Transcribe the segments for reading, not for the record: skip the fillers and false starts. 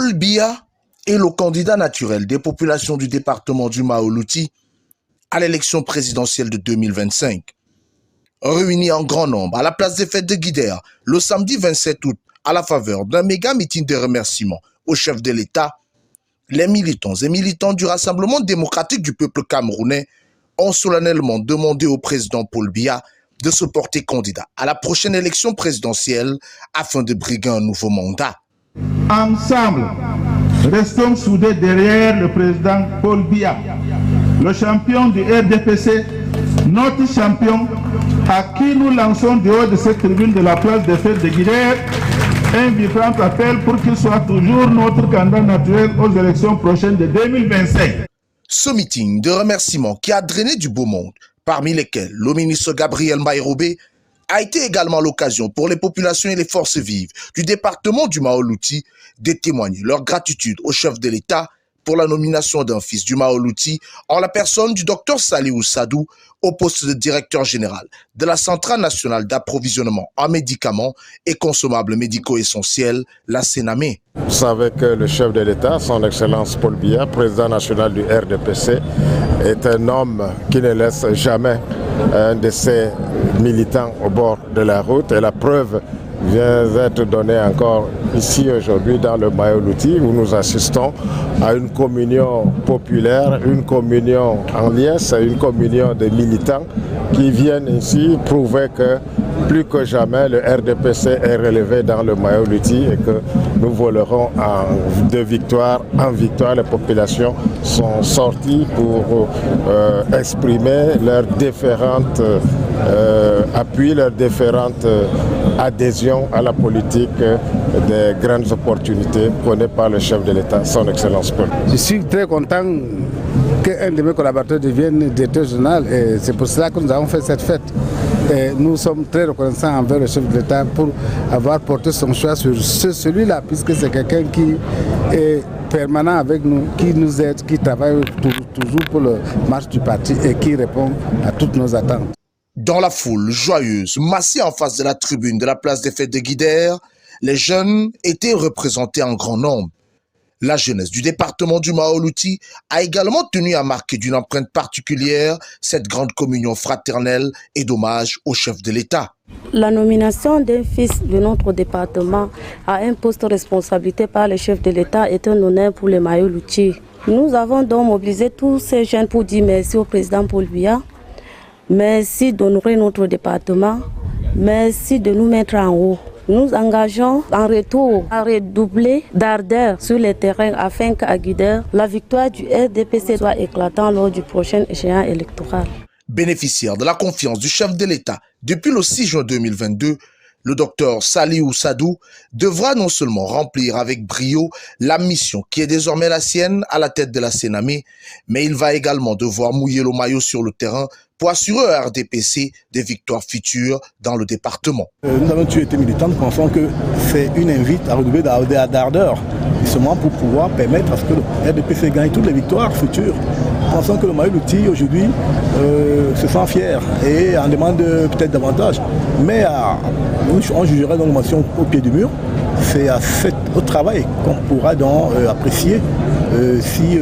Paul Biya est le candidat naturel des populations du département du Mao-Louti à l'élection présidentielle de 2025. Réunis en grand nombre à la place des fêtes de Guidère le samedi 27 août à la faveur d'un méga meeting de remerciements au chef de l'État, les militants et militantes du Rassemblement démocratique du peuple camerounais ont solennellement demandé au président Paul Biya de se porter candidat à la prochaine élection présidentielle afin de briguer un nouveau mandat. Ensemble, restons soudés derrière le président Paul Biya, le champion du RDPC, notre champion, à qui nous lançons du haut de cette tribune de la place des fêtes de Guidère un vibrant appel pour qu'il soit toujours notre candidat naturel aux élections prochaines de 2025. Ce meeting de remerciements qui a drainé du beau monde, parmi lesquels le ministre Gabriel Maïrobé, a été également l'occasion pour les populations et les forces vives du département du Mao-Louti de témoigner leur gratitude au chef de l'État pour la nomination d'un fils du Mao-Louti en la personne du docteur Saliou Sadou au poste de directeur général de la Centrale nationale d'approvisionnement en médicaments et consommables médicaux essentiels, la Sénamé. Vous savez que le chef de l'État, son Excellence Paul Biya, président national du RDPC, est un homme qui ne laisse jamais un de ses militants au bord de la route. Et la preuve vient d'être donnée encore ici aujourd'hui dans le Mao-Louti où nous assistons à une communion populaire, une communion en liesse, une communion de militants qui viennent ici prouver que plus que jamais le RDPC est relevé dans le Mao-Louti et que nous volerons de victoire en victoire. Les populations sont sorties pour exprimer leurs différentes appuis, leurs différentes adhésions à la politique des grandes opportunités prônées par le chef de l'État, son Excellence Paul. Je suis très content qu'un de mes collaborateurs devienne directeur général et c'est pour cela que nous avons fait cette fête. Et nous sommes très reconnaissants envers le chef de l'État pour avoir porté son choix sur celui-là, puisque c'est quelqu'un qui est permanent avec nous, qui nous aide, qui travaille toujours pour la marche du parti et qui répond à toutes nos attentes. Dans la foule joyeuse, massée en face de la tribune de la place des fêtes de Guidère, les jeunes étaient représentés en grand nombre. La jeunesse du département du Mao-Louti a également tenu à marquer d'une empreinte particulière cette grande communion fraternelle et d'hommage au chef de l'État. La nomination d'un fils de notre département à un poste de responsabilité par le chef de l'État est un honneur pour le Mao-Louti. Nous avons donc mobilisé tous ces jeunes pour dire merci au président Paul Biya, merci d'honorer notre département, merci de nous mettre en haut. Nous engageons en retour à redoubler d'ardeur sur les terrains afin qu'à Guidère, la victoire du RDPC soit éclatante lors du prochain échéance électoral. Bénéficiaire de la confiance du chef de l'État depuis le 6 juin 2022, le docteur Saliou Sadou devra non seulement remplir avec brio la mission qui est désormais la sienne à la tête de la Sénamé, mais il va également devoir mouiller le maillot sur le terrain pour assurer au RDPC des victoires futures dans le département. Nous avons tous été militants, nous pensons que c'est une invite à redoubler d'ardeur, justement pour pouvoir permettre à ce que le RDPC gagne toutes les victoires futures. Nous pensons que le Mao-Louti aujourd'hui se sent fier et en demande peut-être davantage. Mais on jugerait dans l'émotion au pied du mur. C'est au travail qu'on pourra donc apprécier si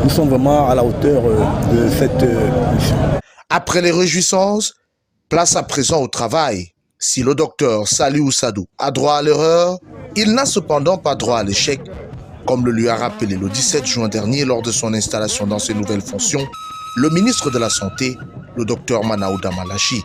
nous sommes vraiment à la hauteur de cette mission. Après les réjouissances, place à présent au travail. Si le docteur Saliou Sadou a droit à l'erreur, il n'a cependant pas droit à l'échec, comme le lui a rappelé le 17 juin dernier lors de son installation dans ses nouvelles fonctions, le ministre de la Santé, le docteur Manaouda Malachi.